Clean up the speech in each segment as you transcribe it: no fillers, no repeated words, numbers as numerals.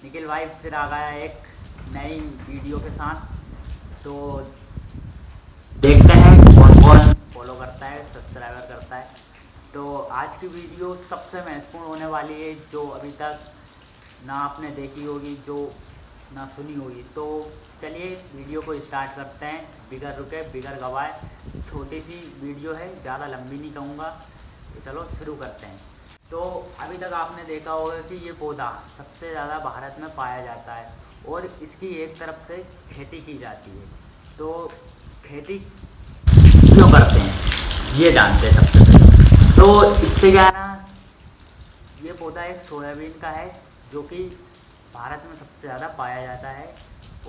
निखिल भाई फिर आ गया एक नई वीडियो के साथ। तो देखते हैं कौन कौन फॉलो करता है, सब्सक्राइबर करता है। तो आज की वीडियो सबसे महत्वपूर्ण होने वाली है, जो अभी तक ना आपने देखी होगी, जो ना सुनी होगी। तो चलिए वीडियो को स्टार्ट करते हैं, बिगर रुके बिगर गवाए। छोटी सी वीडियो है, ज़्यादा लंबी नहीं कहूँगा। तो चलो शुरू करते हैं। तो अभी तक आपने देखा होगा कि ये पौधा सबसे ज़्यादा भारत में पाया जाता है और इसकी एक तरफ से खेती की जाती है। तो खेती क्यों करते हैं ये जानते हैं सबसे पहले। तो इससे क्या है ना, ये पौधा एक सोयाबीन का है जो कि भारत में सबसे ज़्यादा पाया जाता है।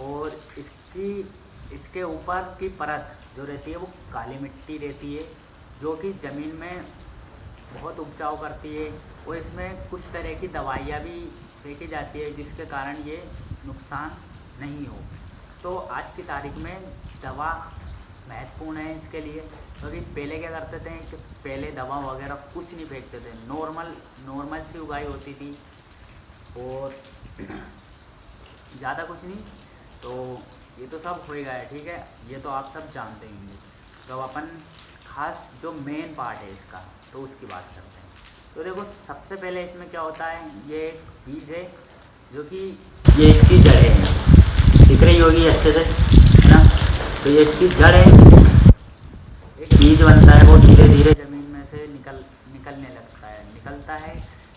और इसके ऊपर की परत जो रहती है वो काली मिट्टी रहती है, जो कि ज़मीन में बहुत उपजाऊ करती है। और इसमें कुछ तरह की दवाइयाँ भी फेंकी जाती है जिसके कारण ये नुकसान नहीं हो। तो आज की तारीख में दवा महत्वपूर्ण है इसके लिए, क्योंकि पहले क्या करते थे कि पहले दवा वगैरह कुछ नहीं फेंकते थे, नॉर्मल सी उगाई होती थी और ज़्यादा कुछ नहीं। तो ये तो सब हो ही गया है, ठीक है, ये तो आप सब जानते ही होंगे। तो अब अपन खास जो मेन पार्ट है इसका, तो उसकी बात करते हैं। तो देखो सबसे पहले इसमें क्या होता है, ये एक बीज है जो कि ये इसकी जड़ है, दिख रही होगी अच्छे से, है ना। तो ये इसकी जड़ है, एक बीज बनता है, वो धीरे धीरे ज़मीन में से निकलने लगता है, निकलता है,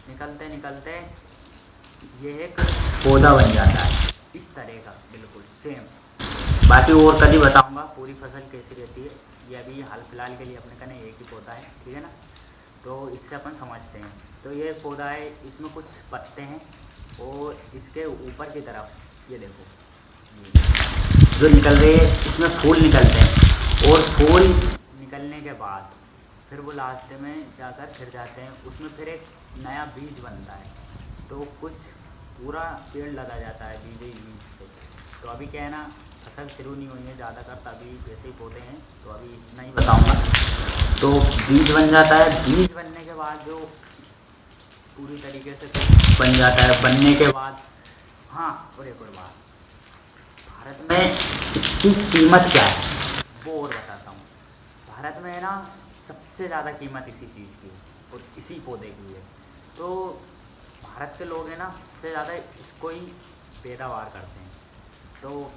निकलते निकलते ये एक पौधा बन जाता है इस तरह का, बिल्कुल सेम। बाकी और कभी बताऊंगा पूरी फसल कैसी रहती है। ये अभी हाल फिलहाल के लिए अपने कने एक ही पौधा है, ठीक है ना। तो इससे अपन समझते हैं। तो ये पौधा है, इसमें कुछ पत्ते हैं और इसके ऊपर की तरफ ये देखो, ये जो निकल रहे हैं इसमें फूल निकलते हैं। और फूल निकलने के बाद फिर वो लास्ट में जाकर फिर जाते हैं, उसमें फिर एक नया बीज बनता है। तो कुछ पूरा पेड़ लगा जाता है बीज ही बीज से। तो अभी क्या है ना, फसल शुरू नहीं हुई है ज़्यादा कर, तभी जैसे ही पौधे हैं, तो अभी इतना ही बताऊंगा। तो बीज बन जाता है, बीज बनने के बाद जो पूरी तरीके से तो बन जाता है, बनने के बाद हाँ, और एक और बात, भारत में इसकी कीमत क्या है वो और बताता हूँ। भारत में है ना सबसे ज़्यादा कीमत इसी चीज़ की है और इसी पौधे की है। तो भारत के लोग हैं ना सबसे ज़्यादा इसको ही पैदावार करते हैं। तो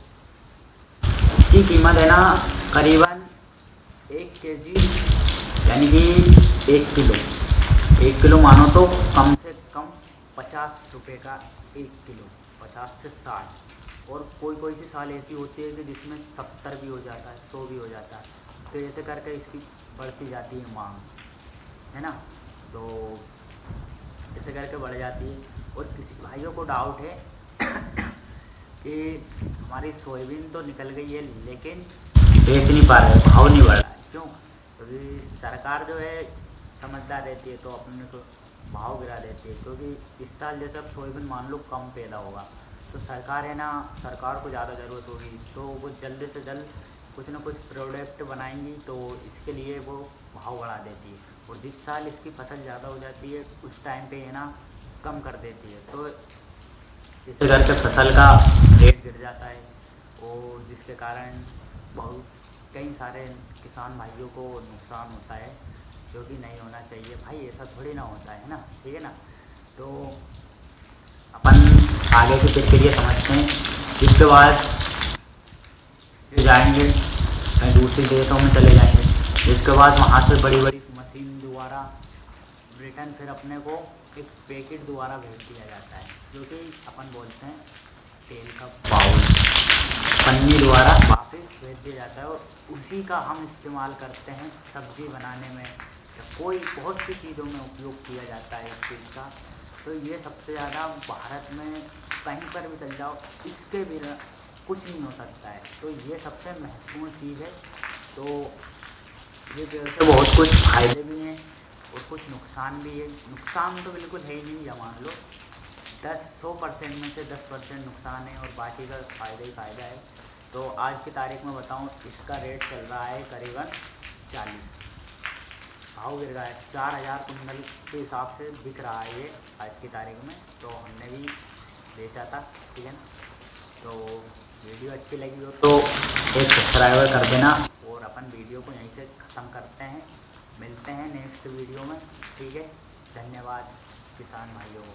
इसकी कीमत है ना करीबन 1 kg, यानी कि 1 किलो, 1 किलो मानो तो कम से कम 50 रुपये का 1 किलो, 50 से 60। और कोई कोई सी साल ऐसी होती है कि जिसमें 70 भी हो जाता है, 100 भी हो जाता है। तो ऐसे करके इसकी बढ़ती जाती है मांग, है ना। तो ऐसे करके बढ़ जाती है। और किसी भाइयों को डाउट है कि हमारी सोयाबीन तो निकल गई है लेकिन बेच नहीं पा रहे, भाव नहीं बढ़ रहा है, क्यों? क्योंकि सरकार जो है समझदार रहती है, तो अपने को भाव गिरा देती है। क्योंकि इस साल जैसे अब सोयाबीन मान लो कम पैदा होगा, तो सरकार है ना, सरकार को ज़्यादा ज़रूरत होगी, तो वो जल्द से जल्द कुछ ना कुछ प्रोडक्ट बनाएंगी, तो इसके लिए वो भाव बढ़ा देती है। और जिस साल इसकी फसल ज़्यादा हो जाती है उस टाइम पे है ना कम कर देती है। तो इससे करके फसल का रेट गिर जाता है, और जिसके कारण बहुत कई सारे किसान भाइयों को नुकसान होता है, जो कि नहीं होना चाहिए भाई, ऐसा थोड़ी ना होता है ना, ठीक है ना। तो अपन आगे की प्रक्रिया समझते हैं। इसके बाद फिर जाएंगे कहीं दूसरे देशों में चले जाएंगे। इसके बाद वहाँ से बड़ी बड़ी मशीन द्वारा रिटर्न फिर अपने को एक पैकेट द्वारा भेज दिया जाता है, जो कि अपन बोलते हैं तेल का बाउल, पन्नी द्वारा वापस भेज दिया जाता है। और उसी का हम इस्तेमाल करते हैं सब्ज़ी बनाने में, या कोई बहुत सी चीज़ों में उपयोग किया जाता है इस चीज़ का। तो ये सबसे ज़्यादा भारत में कहीं पर भी चल जाओ, इसके बिना कुछ नहीं हो सकता है। तो ये सबसे महत्वपूर्ण चीज़ है। तो ये पेड़ से बहुत कुछ फायदे भी हैं और कुछ नुकसान भी है। नुकसान तो बिल्कुल है ही नहीं, या मान लो 100% में से 10% नुकसान है और बाकी का फ़ायदा ही फ़ायदा है। तो आज की तारीख में बताऊं, इसका रेट चल रहा है करीबन 40, भाव गिर रहा है 4000 कुंटल के हिसाब से बिक रहा है ये आज की तारीख में। तो हमने भी बेचा था, ठीक है ना। तो वीडियो अच्छी लगी हो तो एक सब्सक्राइबर कर देना, और अपन वीडियो को यहीं से ख़त्म करते हैं। मिलते हैं नेक्स्ट वीडियो में, ठीक है। धन्यवाद किसान भाइयों को।